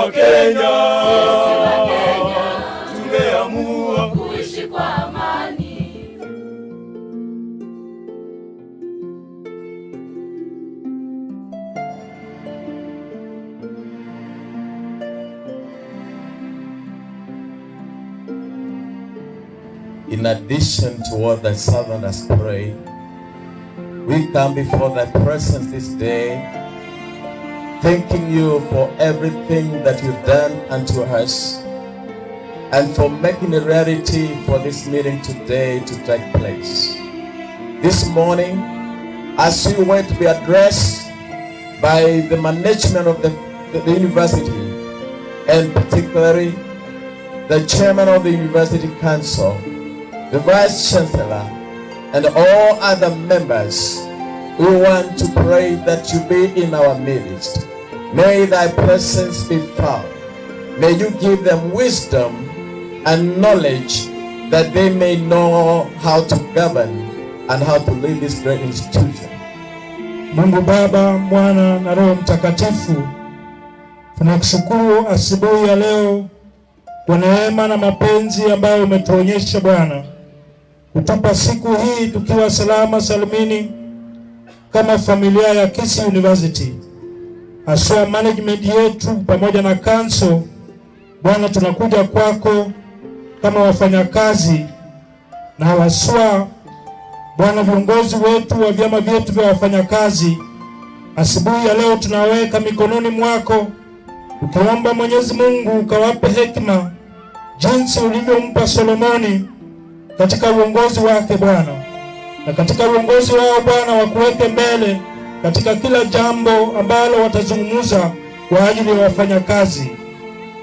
wa Kenya tungeamua kuishi kwa amani. In addition to what the servant has prayed, we come before thy presence this day, thanking you for everything that you've done unto us, and for making a reality for this meeting today to take place. This morning, as we were to be addressed by the management of the university, and particularly the chairman of the University Council, the Vice Chancellor, and all other members, we want to pray that you be in our midst. May thy presence be found. May you give them wisdom and knowledge that they may know how to govern and how to lead this great institution. Mungu Baba, Mwana na Roho Mtakatifu, tunakushukuru asubuhi ya leo kwa neema na mapenzi ambayo umetuonyesha Bwana, kutupa siku hii tukiwa salama salimini kama familia ya KISII University. Aswa management yetu pamoja na council, Bwana, tunakuja kwako kama wafanyakazi na waswa Bwana, viongozi wetu wa vyama vyetu vya wafanyakazi. Asubuhi ya leo tunaweka mikononi mwako, ukiomba Mwenyezi Mungu ukawape hekima jinsi ulivyompa Solomoni katika uongozi wake Bwana, na katika uongozi wao Bwana wakuweke mbele katika kila jambo ambalo watazungumza kwa ajili ya wafanyakazi.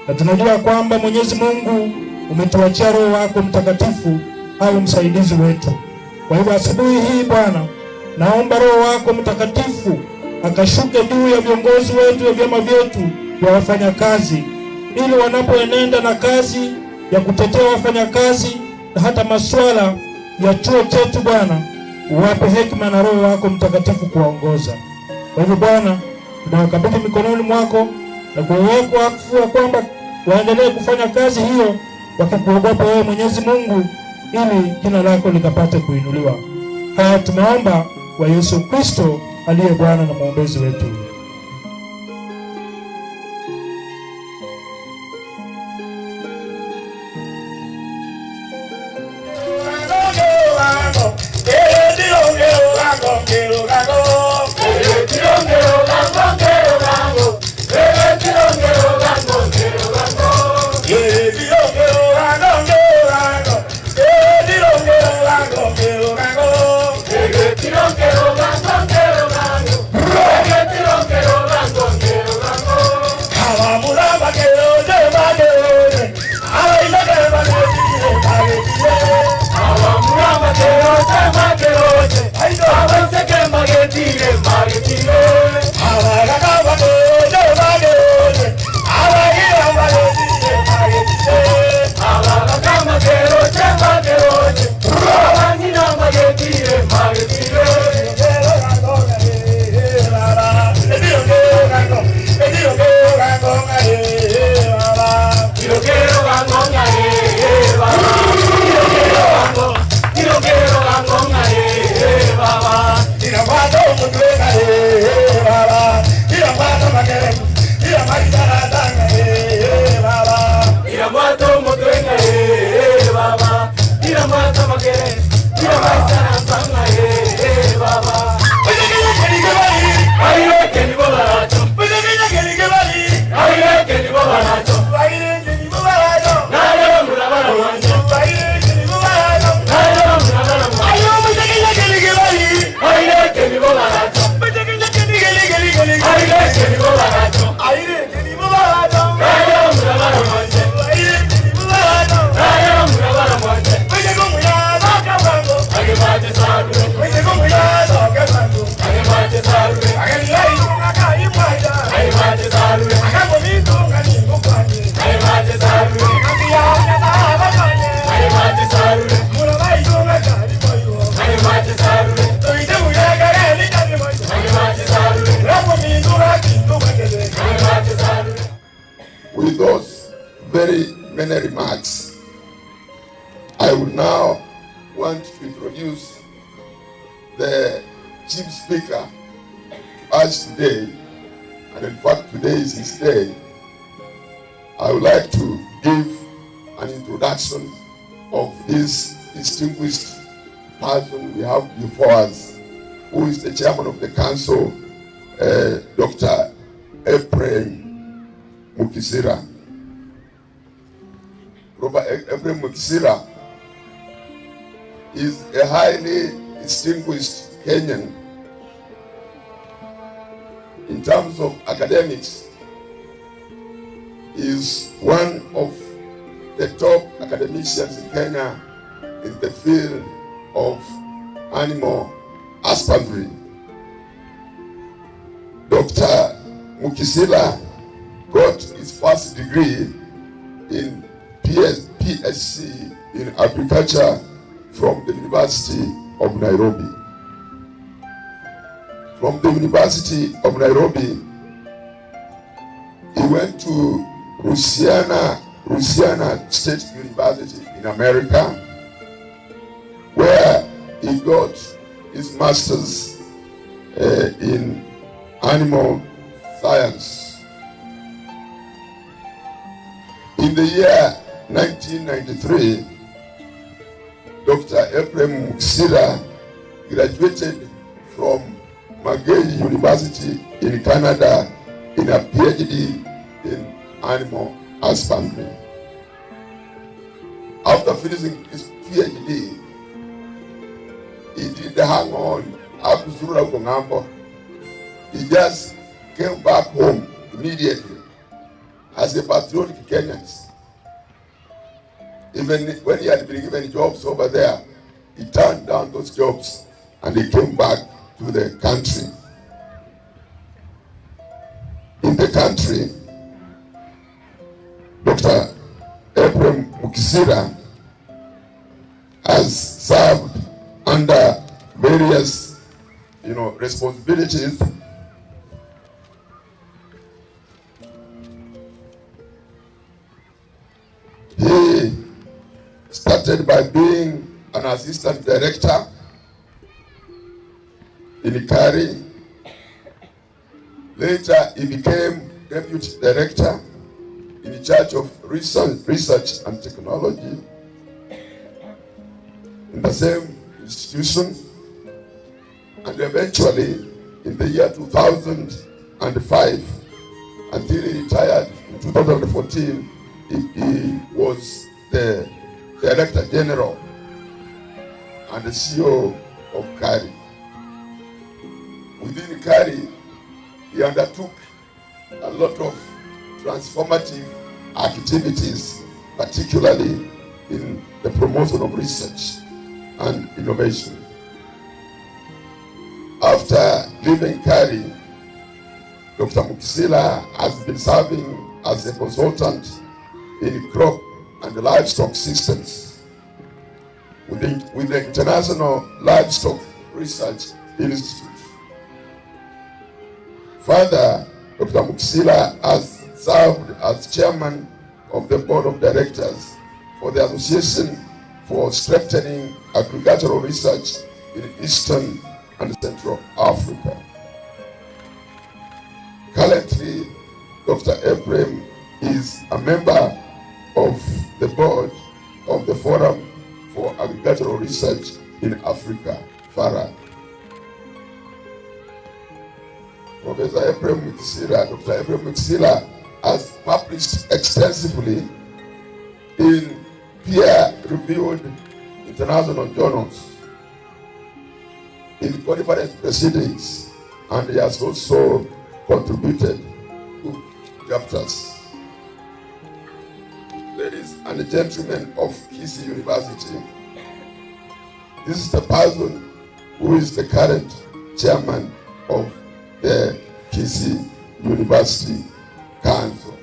Na tunajua kwamba Mwenyezi Mungu umetuachia Roho wako Mtakatifu au msaidizi wetu. Kwa hivyo asubuhi hii Bwana, naomba Roho wako Mtakatifu akashuke juu ya viongozi wetu wa vyama vyetu vya wafanyakazi, ili wanapoenenda na kazi ya kutetea wafanyakazi na hata masuala ya chuo chetu Bwana, uwape hekima na Roho wako Mtakatifu kuwaongoza. Kwa hivyo Bwana, tunawakabidhi mikononi mwako na kuweka wakfu kwamba waendelee kufanya kazi hiyo wakikuogopa wewe Mwenyezi Mungu, ili jina lako likapate kuinuliwa. Haya tumeomba kwa Yesu Kristo aliye Bwana na mwombezi wetu. many remarks. I would now want to introduce the chief speaker to us today, and in fact today is his day. I would like to give an introduction of this distinguished person we have before us, who is the chairman of the council, Dr. EPHRAIM MUKISIRA. EPHRAIM MUKISIRA is a highly distinguished Kenyan in terms of academics. He is one of the top academicians in Kenya in the field of animal husbandry. Dr. MUKISIRA got his first degree in PSc in agriculture from the University of Nairobi. From the University of Nairobi, he went to Louisiana State University in America, where he got his master's in animal science. In the year 1993, Dr. EPHRAIM MUKISIRA graduated from McGill University in Canada in a PhD in animal husbandry. After finishing his PhD, he didn't hang on Abuzura Gongambo. He just came back home immediately as a patriotic Kenyan. Even when he had been given jobs over there, he turned down those jobs and he came back to the country. In the country, Dr. EPHRAIM MUKISIRA has served under various, responsibilities. He started by being an assistant director in KISII. Later, he became deputy director in charge of research and technology in the same institution, and eventually in the year 2005, until he retired in 2014, he was the Director General and the CEO of KISII. Within KISII, he undertook a lot of transformative activities, particularly in the promotion of research and innovation. After leaving KISII, Dr. MUKISIRA has been serving as a consultant in crop and livestock systems with the International Livestock Research Institute. Further, Dr. MUKISIRA has served as chairman of the board of directors for the Association for Strengthening Agricultural Research in Eastern and Central Africa. Currently, Dr. EPHRAIM is a member of the board of the Forum for Agricultural Research in Africa, FARA. Professor EPHRAIM MUKISIRA, Dr. EPHRAIM MUKISIRA has published extensively in peer-reviewed international journals, in conference proceedings, and he has also contributed to chapters. Ladies and gentlemen of KISII University, this is the person who is the current chairman of the KISII University Council.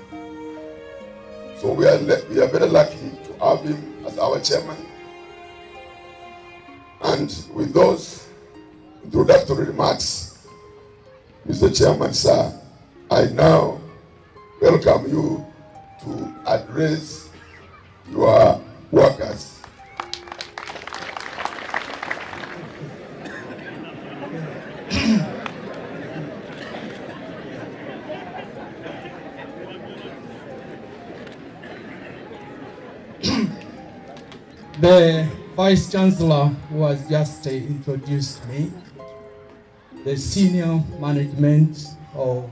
So we are very lucky to have him as our chairman. And with those introductory remarks, Mr. Chairman, sir, I now welcome you to address your workers. The Vice Chancellor who has just introduced me, the senior management of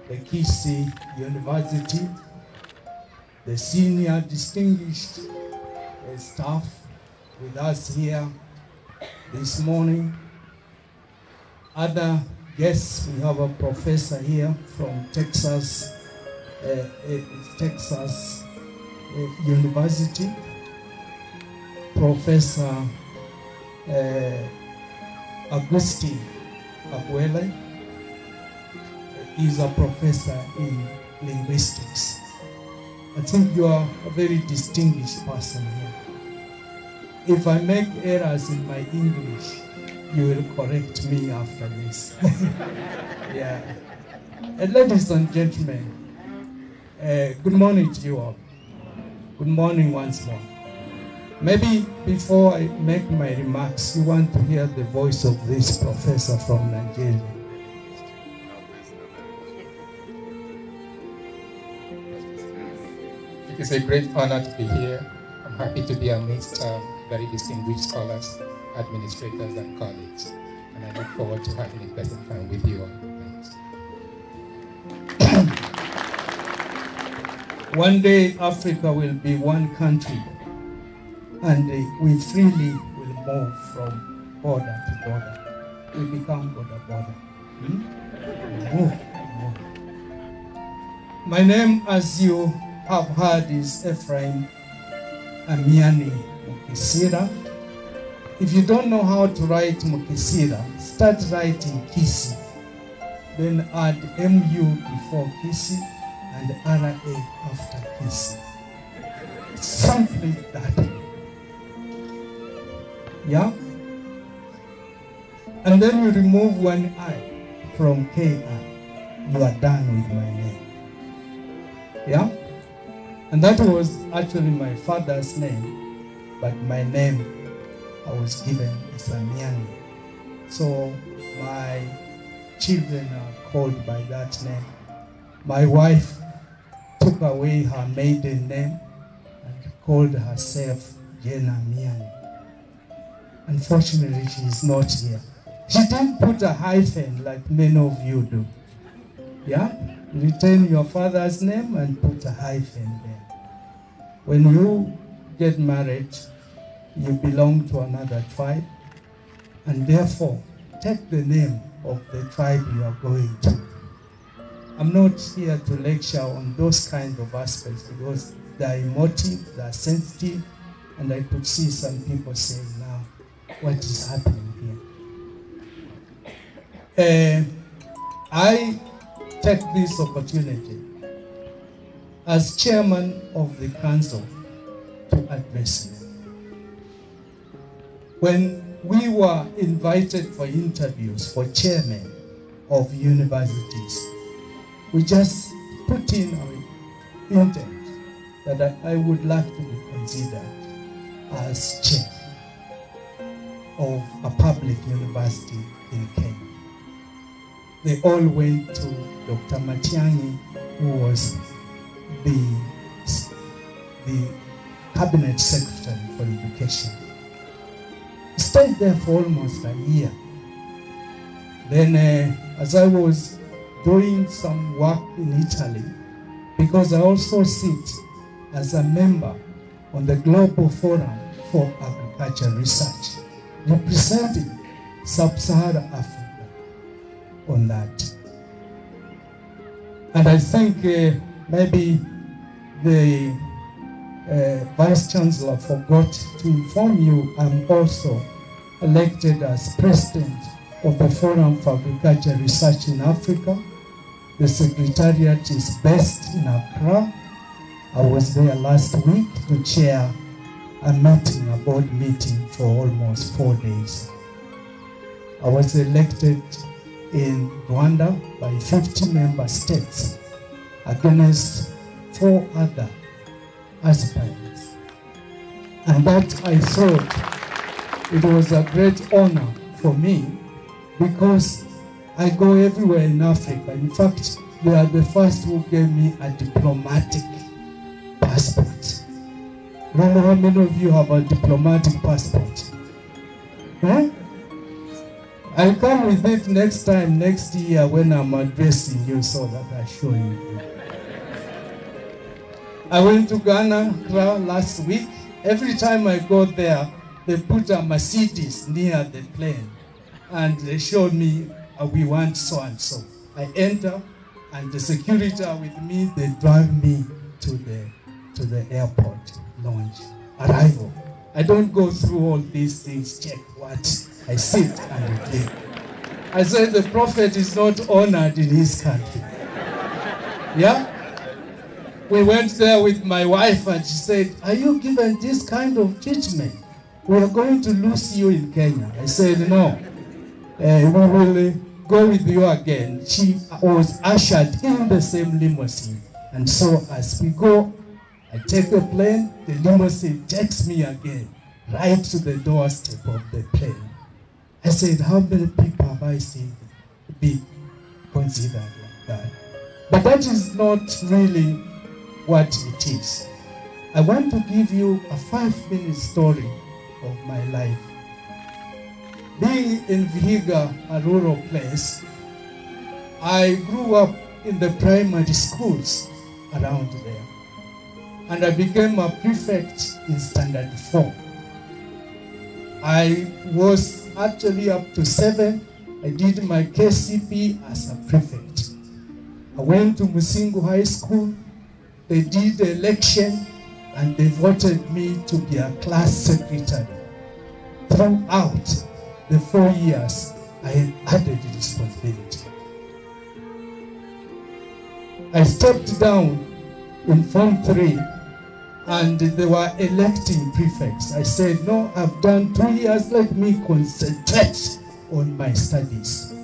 the KISII University, the senior distinguished staff with us here this morning, other guests. We have a professor here from Texas University, Professor Agustin Abuele is a professor in linguistics. I think you are a very distinguished person here. If I make errors in my English, you will correct me after this. Yeah. And ladies and gentlemen, good morning to you all. Good morning once more. Maybe before I make my remarks, you want to hear the voice of this professor from Nigeria. It is a great honor to be here. I'm happy to be amidst very distinguished scholars, administrators, and colleagues. And I look forward to having a pleasant time with you all. Thanks. One day, Africa will be one country, and we freely will move from border to border. We become border. Move. My name, as you have heard, is EPHRAIM AMIANI MUKISIRA. If you don't know how to write MUKISIRA, start writing KISII. Then add MU before KISII and RA after KISII. Something like that. Yeah? And then you remove one I from KI. You are done with my name. Yeah? And that was actually my father's name, but my name I was given is AMIANI. So my children are called by that name. My wife took away her maiden name and called herself Jane AMIANI. Unfortunately, she is not here. She didn't put a hyphen like many of you do. Yeah? Retain your father's name and put a hyphen there. When you get married, you belong to another tribe, and therefore take the name of the tribe you are going to. I'm not here to lecture on those kind of aspects because they are emotive, they are sensitive, and I could see some people saying now, what is happening here? I take this opportunity as chairman of the council to address you. When we were invited for interviews for chairmen of universities, we just put in our intent that I would like to be considered as chair of a public university in Kenya. They all went to Dr. Matiang'i, who was the cabinet secretary for education. Stayed there for almost a year. Then as I was doing some work in Italy, because I also sit as a member on the Global Forum for Agriculture Research, representing Sub-Saharan Africa on that. And I think maybe the Vice Chancellor forgot to inform you I'm also elected as President of the Forum for Agriculture Research in Africa. The Secretariat is based in Accra. I was there last week to chair a meeting, a board meeting for almost 4 days. I was elected in Rwanda by 50 member states against 4 other aspirants. And that I thought it was a great honor for me, because I go everywhere in Africa. In fact, they are the first who gave me a diplomatic passport. I don't know how many of you have a diplomatic passport. Eh? I'll come with it next time, next year, when I'm addressing you, so that I show you. I went to Ghana last week. Every time I go there, they put a Mercedes near the plane, and they showed me, we want so and so. I enter, and the security are with me. They drive me to the airport lounge. Arrival. I don't go through all these things, check what. I sit and leave. I said the prophet is not honored in his country. Yeah? We went there with my wife, and she said, are you given this kind of treatment? We are going to lose you in Kenya. I said, no. We will go with you again. She was ushered in the same limousine. And so as we go, I take the plane, the limousine takes me again, right to the doorstep of the plane. I said, how many people have I seen be considered like that? But that is not really what it is. I want to give you a 5-minute story of my life. Being in Vihiga, a rural place, I grew up in the primary schools around there. And I became a prefect in standard 4. I was actually up to 7. I did my KCP as a prefect. I went to Musingu High School. They did the election, and they voted me to be a class secretary. Throughout the 4 years, I had the responsibility. I stepped down in Form 3, and they were electing prefects. I said, no, I've done 2 years, let me concentrate on my studies.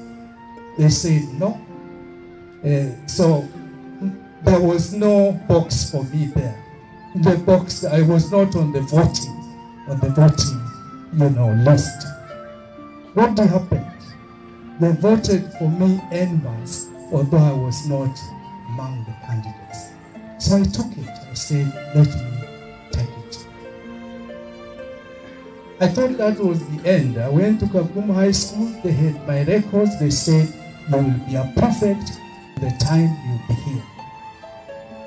They said no. So there was no box for me there. In the box, I was not on the voting list. What happened? They voted for me en masse, although I was not among the candidates. So I took it. I said, let me take it. I thought that was the end. I went to Kagumo High School. They had my records. They said, you will be a prefect the time you'll be here.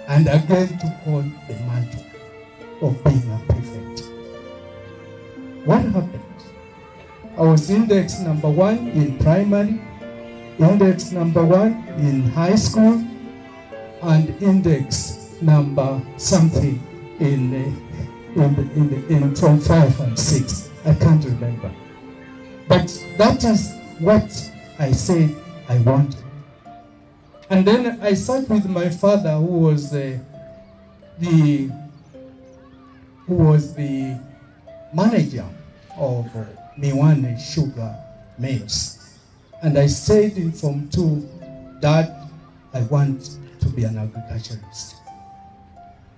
And again took on the mantle of being a prefect. What happened? I was index number 1 in primary, index number 1 in high school, and index number something in from 5 and 6. I can't remember. But that is what I said I wanted. And then I sat with my father, who was the manager of Miwani Sugar Mills. And I said in Form 2, Dad, I want to be an agriculturalist.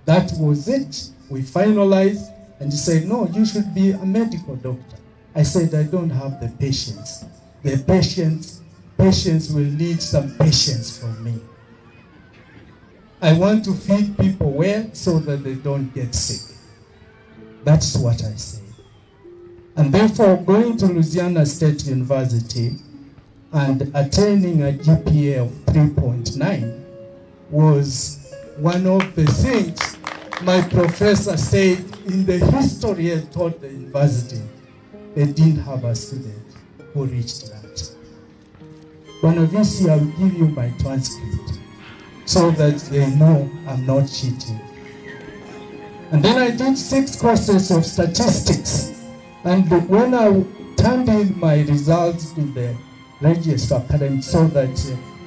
That was it. We finalized, and he said, no, you should be a medical doctor. I said, I don't have the patience. The patience will need some patience from me. I want to feed people well so that they don't get sick. That's what I say. And therefore, going to Louisiana State University and attaining a GPA of 3.9 was one of the things my professor said in the history I taught the university. They didn't have a student who reached that. One of these, I will give you my transcript so that they know I'm not cheating. And then I did 6 courses of statistics. And when I turned in my results to the Register Academy so that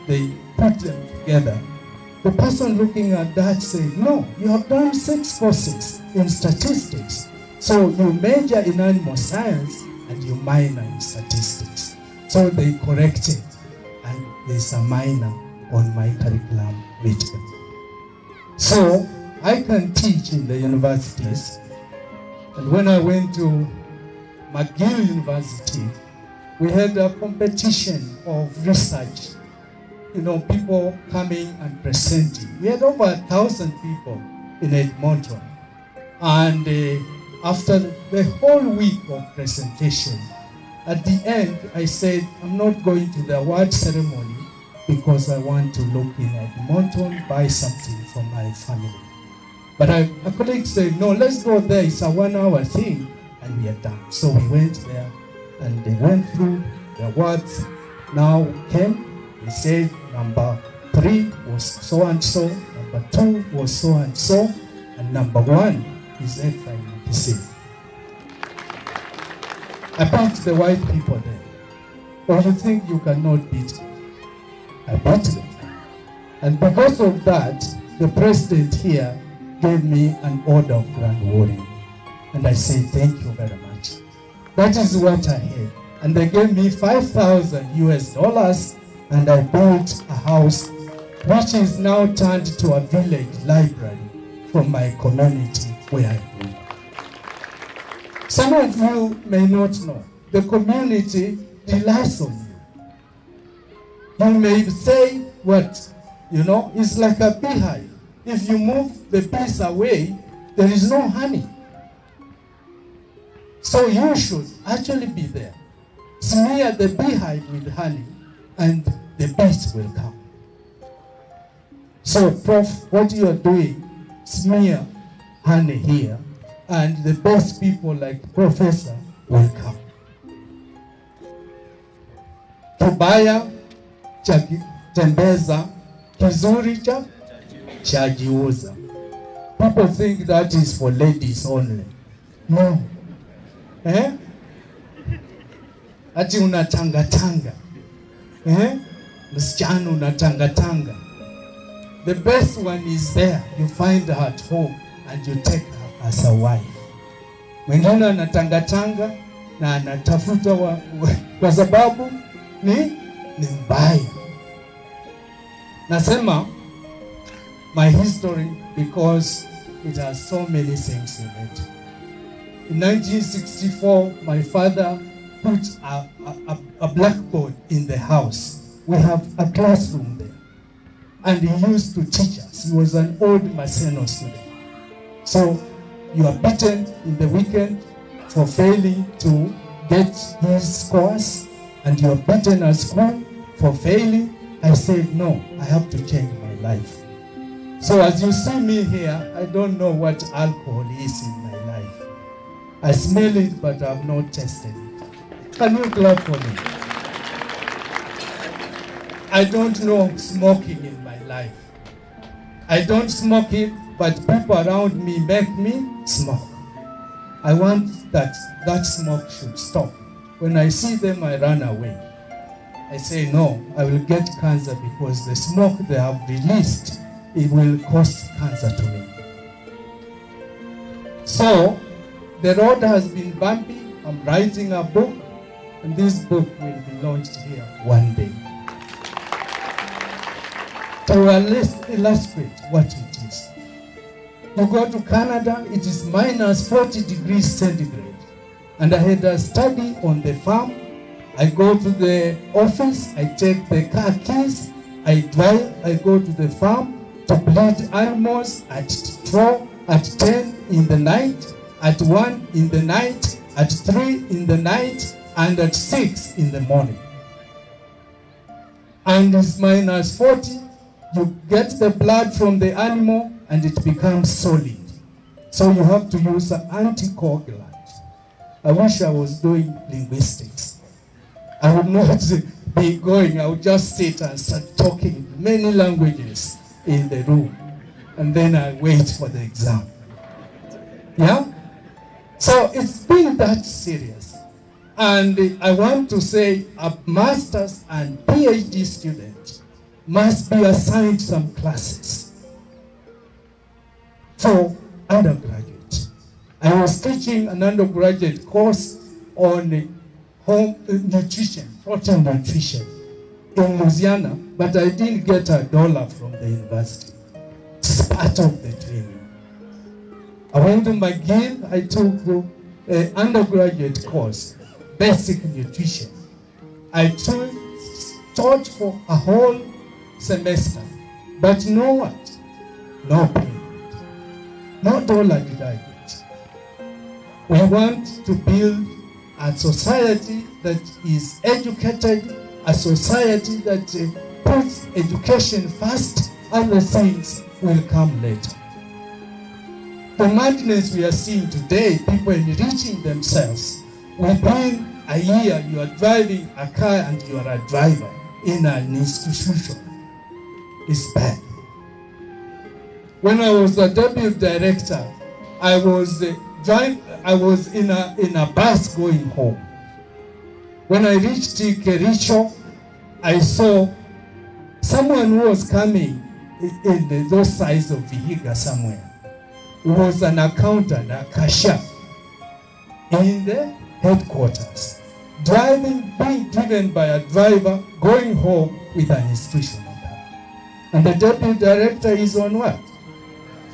they put them together, the person looking at that said, no, you have done 6 courses in statistics. So you major in animal science and you minor in statistics. So they corrected, and there's a minor on my curriculum written. So I can teach in the universities And when I went to McGill University, we had a competition of research. You know, people coming and presenting. We had over 1,000 people in Edmonton. And after the whole week of presentation, at the end, I said, I'm not going to the award ceremony because I want to look in Edmonton, buy something for my family. But a colleague said, no, let's go there. It's a 1-hour thing, and we are done. So we went there, and they went through the awards. Now came, they said number 3 was so-and-so, number 2 was so-and-so, and number 1 is EPHRAIM MUKISIRA. I beat the white people there. Or you think you cannot beat them? I beat them. And because of that, the president here gave me an order of grand warning. And I say, thank you very much. That is what I had. And they gave me $5,000 and I built a house which is now turned to a village library for my community where I live. Some of you may not know, the community relies on you. You may say, what? You know, it's like a beehive. If you move the bees away, there is no honey. So you should actually be there. Smear the beehive with honey, and the bees will come. So, Prof, what you are doing, smear honey here, and the best people like Professor will come. Kibaya tembeza, kizuri chajiuza. People think that is for ladies only. No. Ati unatanga-tanga. Msichana unatanga-tanga. The best one is there. You find her at home and you take her as a wife. Mwingine anatanga-tanga na anatafuta kwa sababu ni mbaya. Nasema my history because it has so many things in it. In 1964, my father put a blackboard in the house. We have a classroom there. And he used to teach us. He was an old Maseno student. So you are beaten in the weekend for failing to get his scores, and you are beaten at school for failing. I said, no, I have to change my life. So as you see me here, I don't know what alcohol is in my life. I smell it, but I have not tested it. Can you clap for me? I don't know smoking in my life. I don't smoke it, but people around me make me smoke. I want that smoke should stop. When I see them, I run away. I say, no, I will get cancer because the smoke they have released, it will cause cancer to me. So, the road has been bumpy. I'm writing a book, and this book will be launched here one day. To illustrate what it is. You go to Canada, it is minus 40 degrees centigrade. And I had a study on the farm. I go to the office, I take the car keys, I drive, I go to the farm to bleed animals at 4, at 10 in the night, at 1 in the night, at 3 in the night, and at 6 in the morning. And it's minus 40. You get the blood from the animal and it becomes solid. So you have to use an anticoagulant. I wish I was doing linguistics. I would not be going, I would just sit and start talking many languages in the room. And then I wait for the exam. Yeah? So it's been that serious. And I want to say a master's and PhD student must be assigned some classes for undergraduate. I was teaching an undergraduate course on home nutrition, protein nutrition in Louisiana, but I didn't get $1 from the university. It's part of the training. I went to McGill, I took an undergraduate course, basic nutrition. I taught for a whole semester, but you know what? No payment. No dollar did I get. We want to build a society that is educated, a society that puts education first, other things will come later. The madness we are seeing today, people enriching themselves. Within a year, you are driving a car and you are a driver in an institution. It's bad. When I was a deputy director, I was in a bus going home. When I reached Kericho, I saw someone who was coming in those sides of Vihiga somewhere. It was an accountant, a cashier, in the headquarters, being driven by a driver, going home with an institutional car. And the deputy director is on what?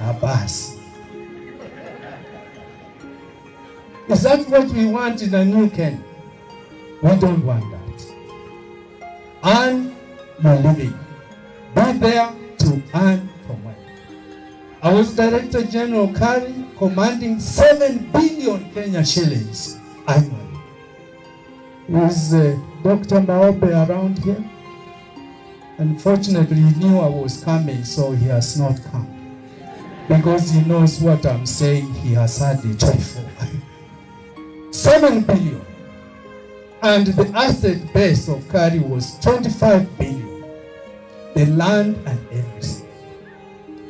A bus. Is that what we want in a new Kenya? We don't want that. Earn your living. Be there to earn from where. I was Director General Kari, commanding 7 billion Kenya shillings annually. Is Dr. Naobe around here? Unfortunately, he knew I was coming, so he has not come. Because he knows what I'm saying, he has heard it before. 7 billion. And the asset base of Kari was 25 billion. The land and everything.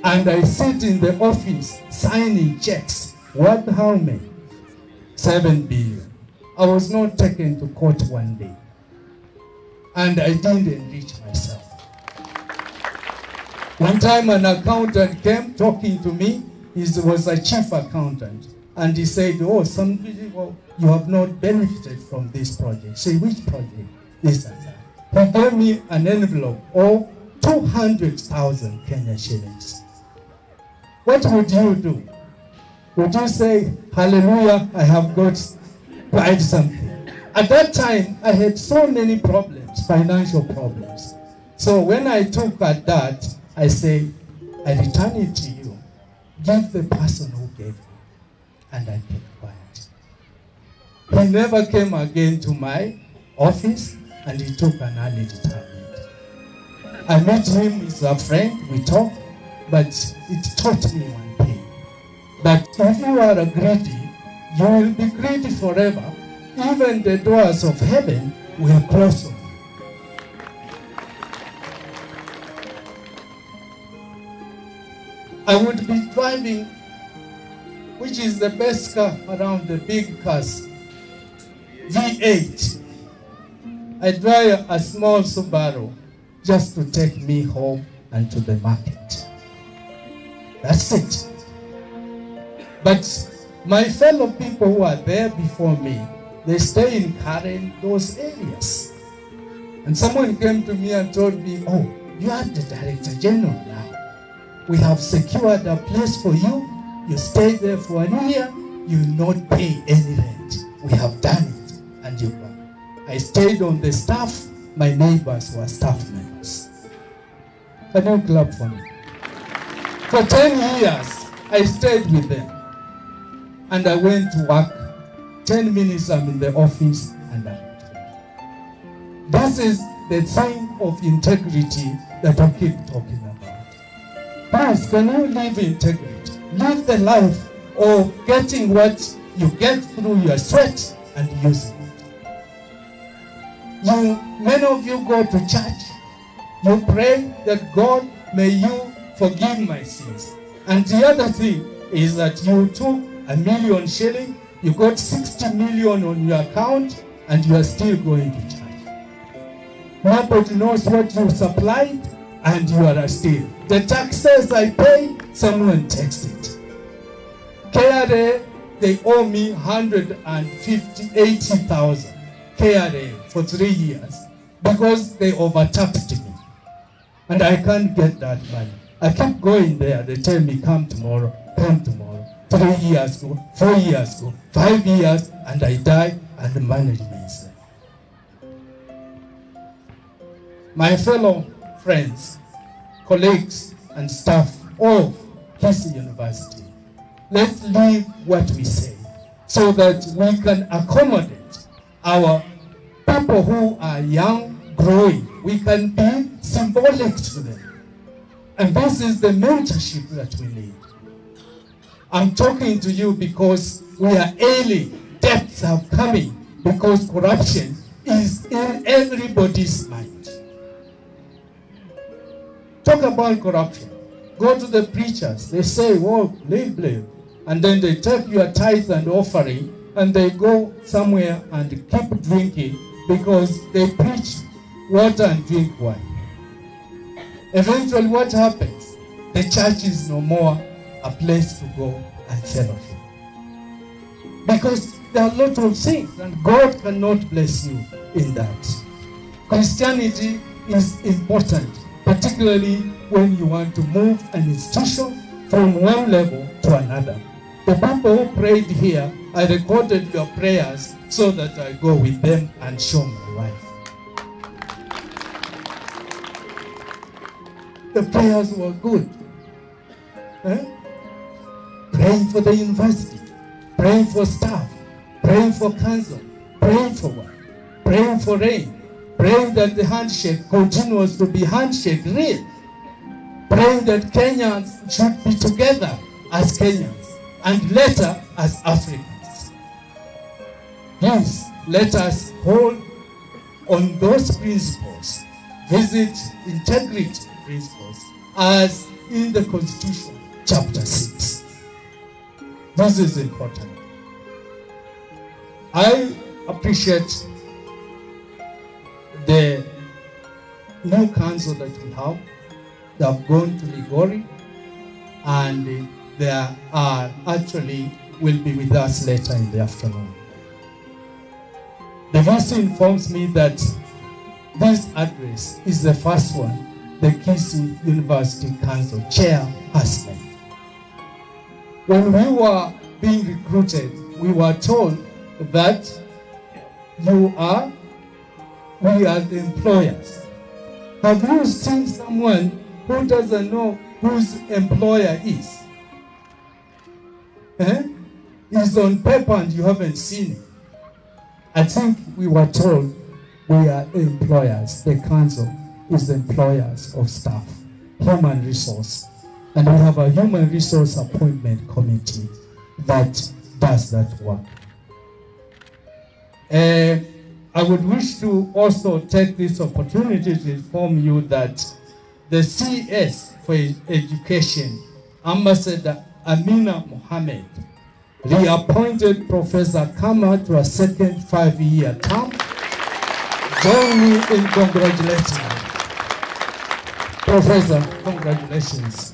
And I sit in the office signing checks. What, how many? 7 billion. I was not taken to court one day. And I didn't enrich myself. One time an accountant came talking to me. He was a chief accountant. And he said, oh, you have not benefited from this project. Say, which project? This and that. He gave me an envelope of 200,000 Kenya shillings. What would you do? Would you say, hallelujah, I have got quite something? At that time, I had so many problems, financial problems. So when I took at that, I say, I return it to you. Give the person who gave you. And I kept quiet. He never came again to my office, and he took an early retirement. I met him, he's a friend, we talked, but it taught me one thing, that if you are a greedy, you will be greedy forever. Even the doors of heaven will close on you. I would be driving, which is the best car around the big cars, V8. I drive a small Subaru just to take me home and to the market. That's it. But my fellow people who are there before me, they stay in Karen, those areas. And someone came to me and told me, oh, you are the Director General now. We have secured a place for you. You stay there for a year. You will not pay any rent. We have done it. And you run. I stayed on the staff. My neighbors were staff members. Can you clap for me? For 10 years, I stayed with them. And I went to work. 10 minutes I'm in the office and I'm home. This is the sign of integrity that I keep talking about. Guys, can you live integrity? Live the life of getting what you get through your sweat and using it. Many of you go to church. You pray that God, may you forgive my sins. And the other thing is that you took $1 million shilling, you got 60 million on your account, and you are still going to church. Nobody knows what you supplied, and you are still. The taxes I pay, someone takes it. KRA, they owe me 180,000 KRA for 3 years because they overtaxed me. And I can't get that money. I keep going there. They tell me, come tomorrow, come tomorrow. 3 years ago, 4 years ago, 5 years, and I die, and the money remains there. My fellow friends, colleagues, and staff of KISII University, let's live what we say so that we can accommodate our people who are young, growing. We can be symbolic to them. And this is the mentorship that we need. I'm talking to you because we are ailing. Debts are coming because corruption is in everybody's mind. Talk about corruption. Go to the preachers. They say, oh, believe. And then they take your tithe and offering and they go somewhere and keep drinking because they preach water and drink wine. Eventually what happens? The church is no more a place to go and fellowship. Because there are a lot of things and God cannot bless you in that. Christianity is important, particularly when you want to move an institution from one level to another. The people who prayed here, I recorded your prayers so that I go with them and show my wife. The prayers were good. Praying for the university, praying for staff, praying for council, praying for what? Praying for rain, praying that the handshake continues to be handshake real, praying that Kenyans should be together as Kenyans and later as Africans. Please, let us hold on those principles, visit integrity principles as in the Constitution, chapter 6. This is important. I appreciate the new council that we have. They have gone to Ligori and they are actually will be with us later in the afternoon. The VC informs me that this address is the first one the KISII University Council Chair has made. When we were being recruited, we were told that we are the employers. Have you seen someone who doesn't know whose employer is? It's on paper and you haven't seen it. I think we were told we are employers. The council is the employers of staff, human resource. And we have a human resource appointment committee that does that work. I would wish to also take this opportunity to inform you that the CS for Education, Ambassador Amina Mohammed, reappointed Professor Kama to a second 5-year term. Join me in congratulating him. Professor, congratulations.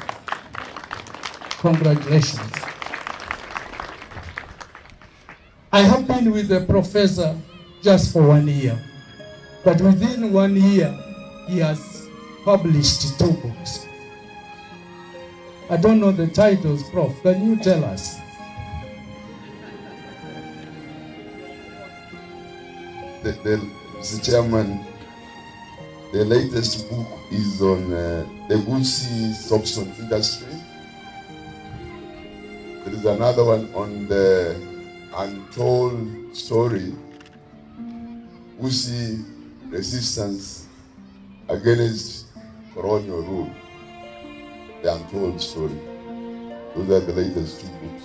Congratulations. I have been with the professor just for 1 year, but within 1 year, he has published 2 books. I don't know the titles, Prof. Can you tell us? Mr. Chairman, the latest book is on the goodsy substance industry. There is another one on the untold story, goodsy resistance against colonial rule. The untold story. Those are the latest 2 books.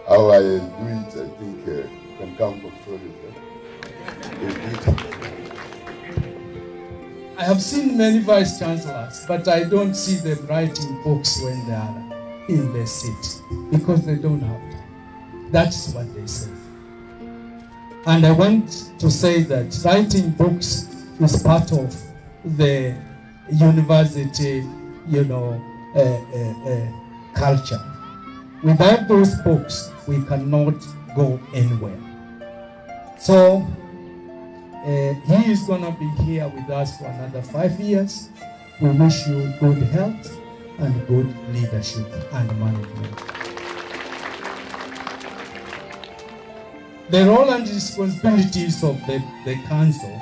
How I do it, I think you can come for stories. I have seen many vice chancellors, but I don't see them writing books when they are in their seat because they don't have time. That's what they say. And I want to say that writing books is part of the university, culture. Without those books, we cannot go anywhere. So he is going to be here with us for another 5 years. We wish you good health and good leadership and management. The role and responsibilities of the council.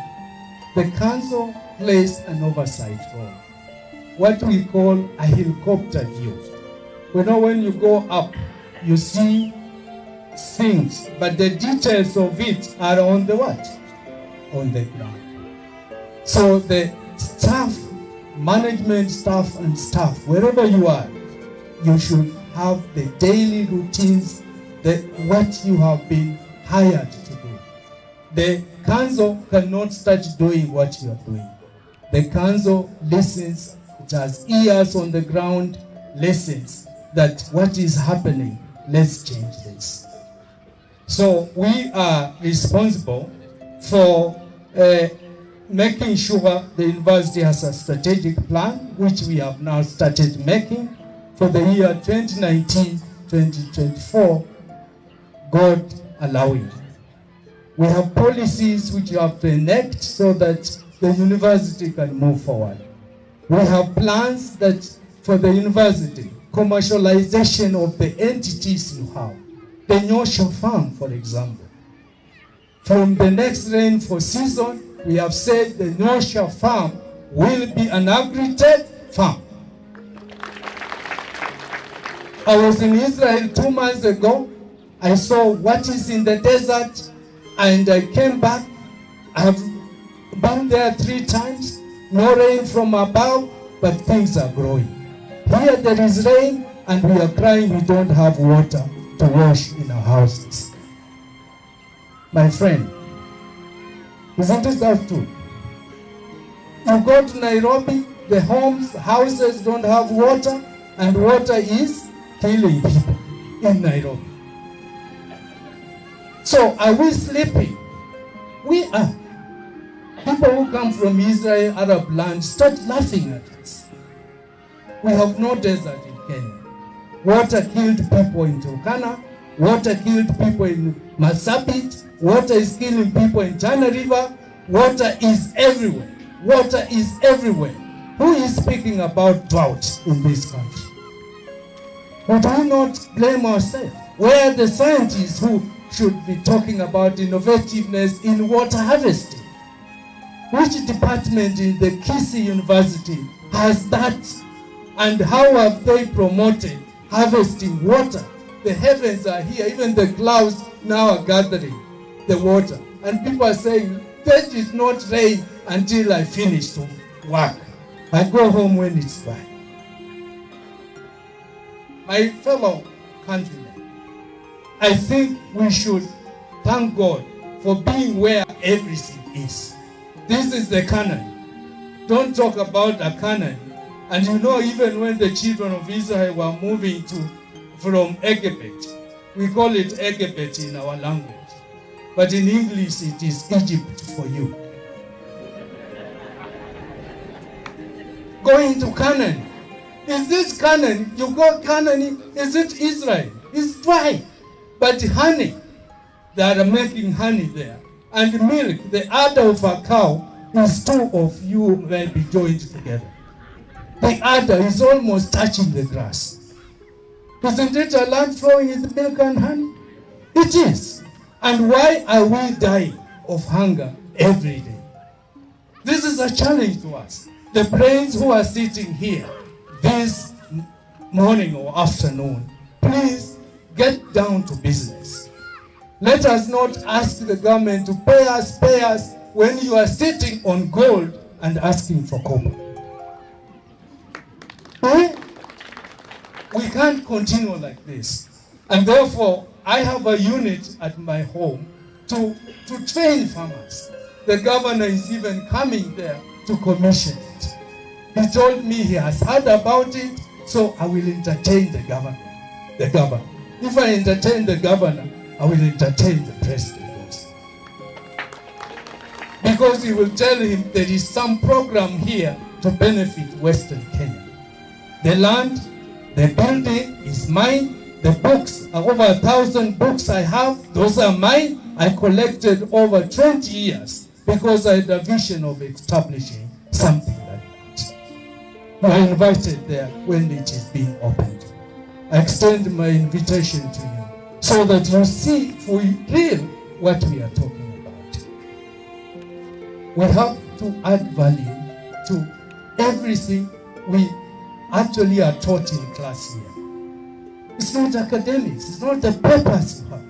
The council plays an oversight role, what we call a helicopter view. You know, when you go up, you see things, but the details of it are on the what? On the ground. So the staff, management staff and staff, wherever you are, you should have the daily routines, what you have been hired to do. The council cannot start doing what you are doing. The council listens, it has ears on the ground, listens that what is happening, let's change this. So we are responsible for making sure the university has a strategic plan, which we have now started making for the year 2019-2024, God allowing. We have policies which you have to enact so that the university can move forward. We have plans that for the university, commercialization of the entities you have. The Nyosha farm, for example. From the next rainfall season, we have said the Nyosha farm will be an agri-tech farm. I was in Israel 2 months ago. I saw what is in the desert, and I came back. I have been there 3 times. No rain from above, but things are growing. Here there is rain, and we are crying we don't have water to wash in our houses. My friend, isn't it that true? You go to Nairobi, the houses don't have water, and water is killing people in Nairobi. So are we sleeping? We are. People who come from Israel, Arab land, start laughing at us. We have no desert in Kenya. Water killed people in Turkana. Water killed people in Marsabit. Water is killing people in Tana River. Water is everywhere. Water is everywhere. Who is speaking about drought in this country? But do not blame ourselves. Where are the scientists who should be talking about innovativeness in water harvesting? Which department in the KISII University has that? And how have they promoted harvesting water? The heavens are here, even the clouds now are gathering the water. And people are saying, that did not rain until I finish to work. I go home when it's dry. My fellow countrymen, I think we should thank God for being where everything is. This is the Canaan. Don't talk about the Canaan. And you know, even when the children of Israel were moving from Egypt, we call it Egypt in our language. But in English, it is Egypt for you. Going to Canaan. Is this Canaan? You go Canaan, is it Israel? It's dry. But honey, they are making honey there. And milk, the udder of a cow, is 2 of you may be joined together. The udder is almost touching the grass. Isn't it a land flowing with milk and honey? It is. And why are we dying of hunger every day? This is a challenge to us. The brains who are sitting here this morning or afternoon, please get down to business. Let us not ask the government to pay us when you are sitting on gold and asking for copper. We can't continue like this. And therefore, I have a unit at my home to train farmers. The governor is even coming there to commission it. He told me he has heard about it, so I will entertain the governor. If I entertain the governor, I will entertain the president also. Because he will tell him there is some program here to benefit Western Kenya. The land, the building is mine. The books, over 1,000 books I have, those are mine. I collected over 20 years because I had a vision of establishing something like that. You are invited there when it is being opened. I extend my invitation to you so that you see for real what we are talking about. We have to add value to everything we actually are taught in class here. It's not academics, it's not the papers you have.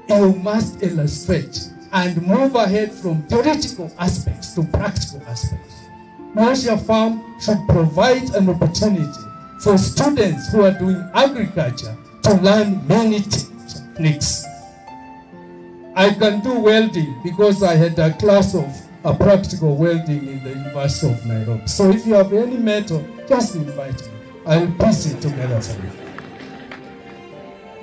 You must illustrate and move ahead from theoretical aspects to practical aspects. National Farm should provide an opportunity for students who are doing agriculture to learn many techniques. I can do welding because I had a class of practical welding in the University of Nairobi. So if you have any mentor, just invite me. I'll piece it together for you.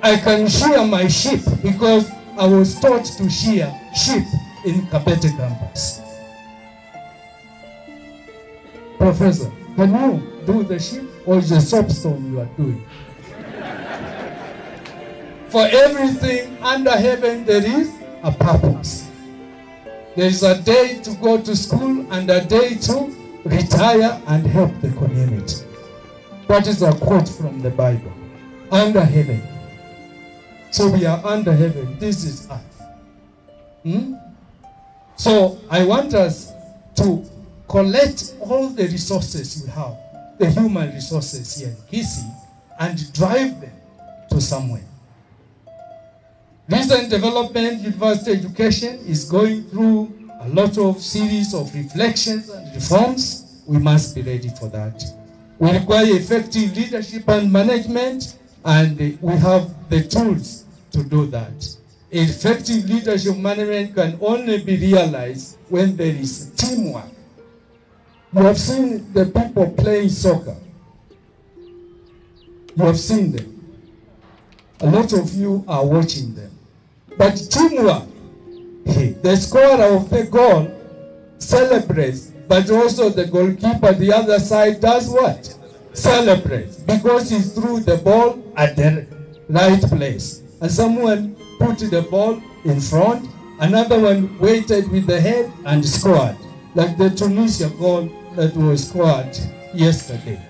I can shear my sheep because I was taught to shear sheep in Kabete campus. Professor, can you do the sheep or is the soapstone you are doing? For everything under heaven there is a purpose. There is a day to go to school and a day to retire and help the community. That is a quote from the Bible. Under heaven. So we are under heaven. This is earth. So I want us to collect all the resources we have, the human resources here in KISII, and drive them to somewhere. Recent development, university education is going through a lot of series of reflections and reforms. We must be ready for that. We require effective leadership and management, and we have the tools to do that. Effective leadership management can only be realized when there is teamwork. You have seen the people playing soccer. You have seen them. A lot of you are watching them. But teamwork, the scorer of the goal celebrates, but also the goalkeeper, the other side, does what? Celebrates, because he threw the ball at the right place. And someone put the ball in front, another one waited with the head and scored, like the Tunisia goal that was scored yesterday.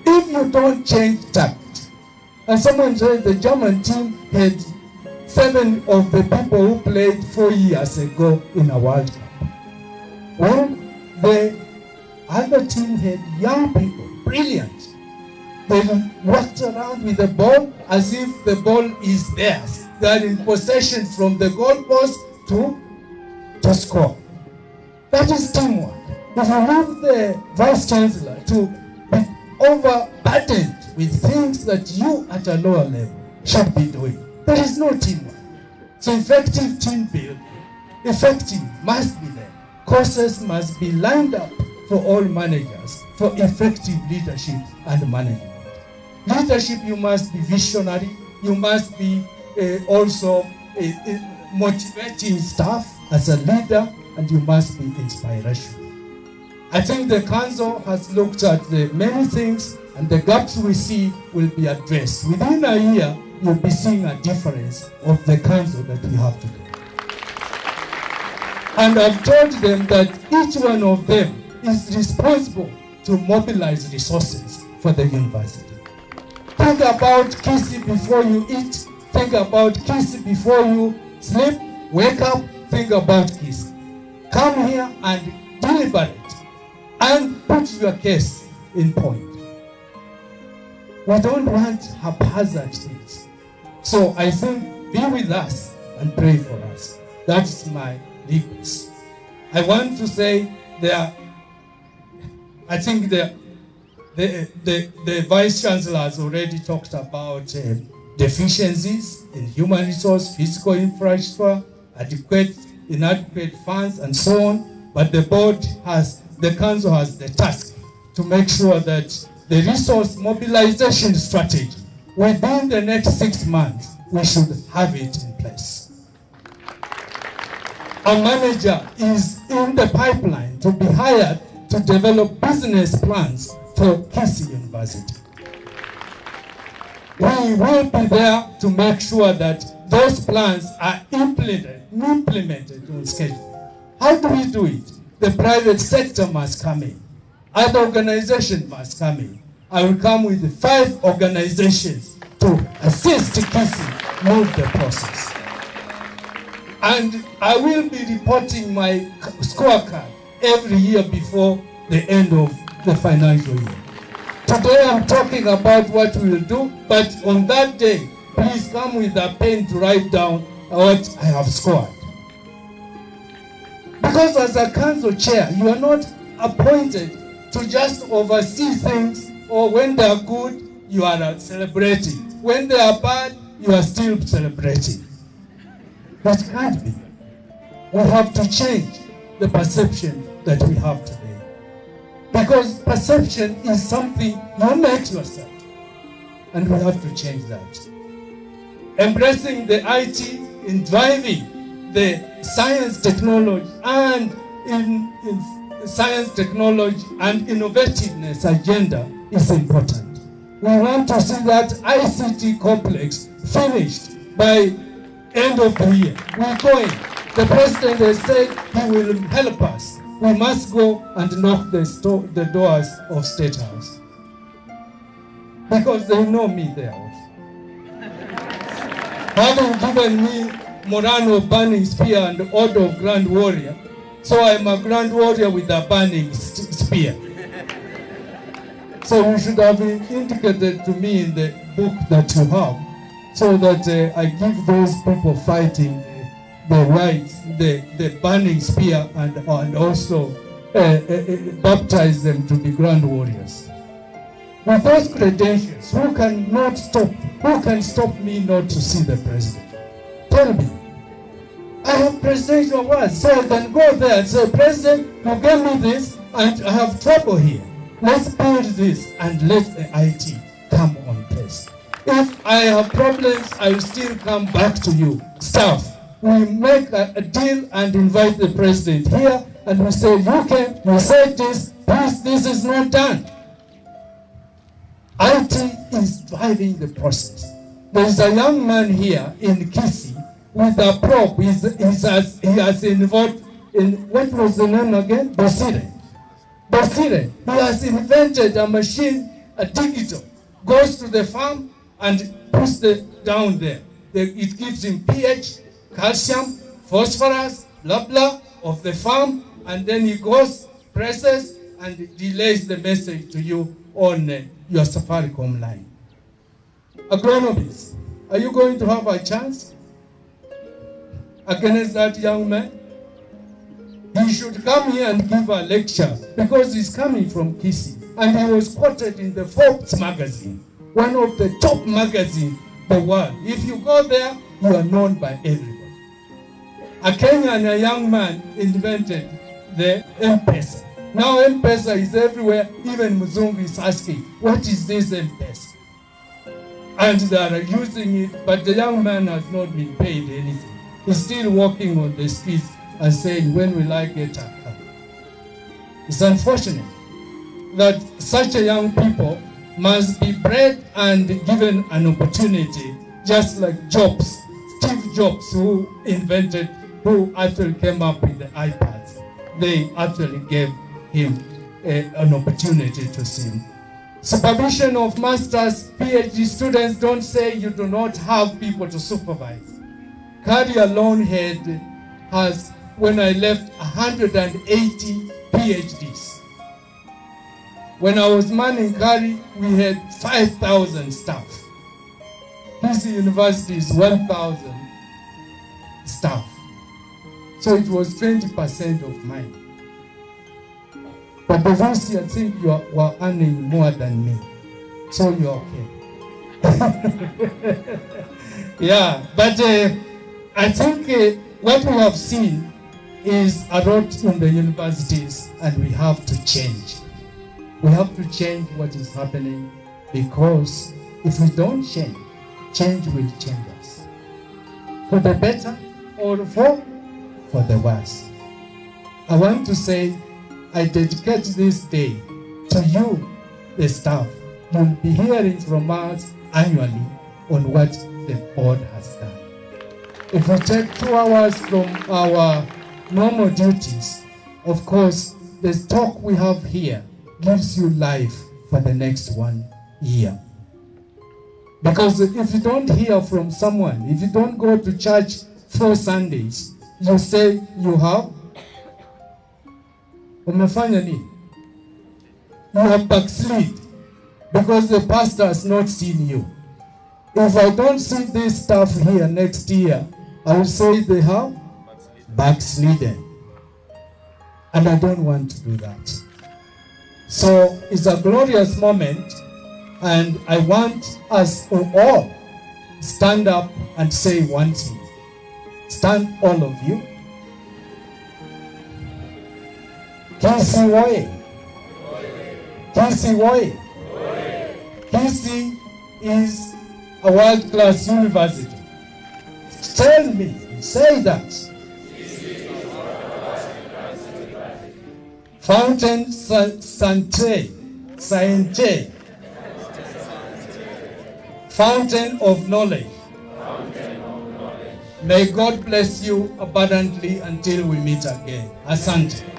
If you don't change tact, and someone said the German team had 7 of the people who played 4 years ago in a World Cup. Well, the other team had young people, brilliant. They walked around with the ball as if the ball is theirs. They are in possession from the goalpost to score. That is teamwork. If you leave the Vice Chancellor to be overburdened with things that you at a lower level should be doing, there is no teamwork. So effective team building, effective must be there. Courses must be lined up for all managers for effective leadership and management. Leadership, you must be visionary, you must be also motivating staff as a leader, and you must be inspirational. I think the council has looked at the many things, and the gaps we see will be addressed. Within a year, you'll be seeing a difference of the council that we have today. And I've told them that each one of them is responsible to mobilize resources for the university. Think about KISII before you eat. Think about KISII before you sleep. Wake up, think about KISII. Come here and deliberate and put your case in point. We don't want haphazard things. So I think be with us and pray for us. That's my request. I want to say I think the Vice Chancellor has already talked about deficiencies in human resource, physical infrastructure, inadequate funds, and so on. But the council has the task to make sure that the resource mobilization strategy within the next 6 months, we should have it in place. A manager is in the pipeline to be hired to develop business plans for KISII University. We will be there to make sure that those plans are implemented on schedule. How do we do it? The private sector must come in. Other organizations must come in. I will come with 5 organizations to assist KISII move the process. And I will be reporting my scorecard every year before the end of the financial year. Today I'm talking about what we will do, but on that day, please come with a pen to write down what I have scored. Because as a council chair, you are not appointed to just oversee things, or when they are good, you are celebrating. When they are bad, you are still celebrating. That can't be. We have to change the perception that we have today. Because perception is something you make yourself. And we have to change that. Embracing the IT in driving the science, technology, and in science, technology, and innovativeness agenda is important. We want to see that ICT complex finished by end of the year. We're going. The president has said he will help us. We must go and knock the doors of State House. Because they know me there also. Having given me Morano burning spear and order of Grand Warrior, so I'm a Grand Warrior with a burning spear. So you should have indicated to me in the book that you have, so that I give those people fighting the rights, the burning spear, and also baptize them to be Grand Warriors. With those credentials, who can stop me not to see the president? Tell me. I have presidential words, so I can go there and say, President, you gave me this, and I have trouble here. Let's build this, and let the IT come on place. If I have problems, I will still come back to you. Staff, we make a deal and invite the president here, and we say, you said this, please, this is not done. IT is driving the process. There is a young man here in KISII with a PROF. He has involved in, what was the name again? Basire. He has invented a machine, a digital, goes to the farm and puts down there. It gives him pH, calcium, phosphorus, blah, blah, of the farm, and then he goes, presses, and delays the message to you on your Safaricom line. Agronomists, are you going to have a chance against that young man? He should come here and give a lecture, because he's coming from KISII, and he was quoted in the Forbes magazine, one of the top magazines in the world. If you go there, you are known by everybody. A Kenyan, a young man, invented the M-Pesa. Now M-Pesa is everywhere. Even Muzungu is asking, what is this M-Pesa? And they are using it, but the young man has not been paid anything. He's still walking on the streets and saying, when will I get a car? It's unfortunate that such a young people must be bred and given an opportunity, just like Jobs, Steve Jobs, who actually came up with the iPads. They actually gave him an opportunity to sing. Supervision of masters, PhD students, don't say you do not have people to supervise. KARI alone has, when I left, 180 PhDs. When I was manning KARI, we had 5,000 staff. KISII University is 1,000 staff. So it was 20% of mine. But obviously, I think you were earning more than me. So you're okay. Yeah, but I think what we have seen is a lot in the universities, and we have to change. We have to change what is happening, because if we don't change, change will change us. For the better or for the worse. I want to say, I dedicate this day to you, the staff. You'll be hearing from us annually on what the board has done. If we take 2 hours from our normal duties, of course, the talk we have here gives you life for the next 1 year. Because if you don't hear from someone, if you don't go to church 4 Sundays, you say you have umefanya nini? You have backslid because the pastor has not seen you. If I don't see this stuff here next year, I will say they have backslidden. And I don't want to do that. So it's a glorious moment, and I want us to all stand up and say one thing. Stand, all of you. KISII oye! KISII oye! KISII is a world-class university. Tell me, say that. Fountain Sante, Fountain of knowledge. May God bless you abundantly until we meet again. Asante.